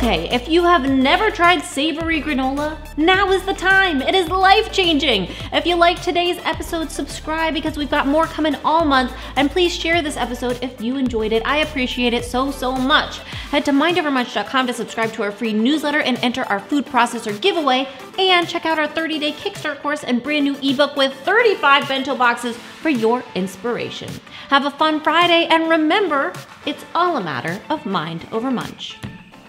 Okay, if you have never tried savory granola, now is the time. It is life-changing. If you liked today's episode, subscribe because we've got more coming all month. And please share this episode if you enjoyed it. I appreciate it so much. Head to mindovermunch.com to subscribe to our free newsletter and enter our food processor giveaway. And check out our 30-day Kickstart course and brand new ebook with 35 bento boxes for your inspiration. Have a fun Friday, and remember, it's all a matter of mind over munch.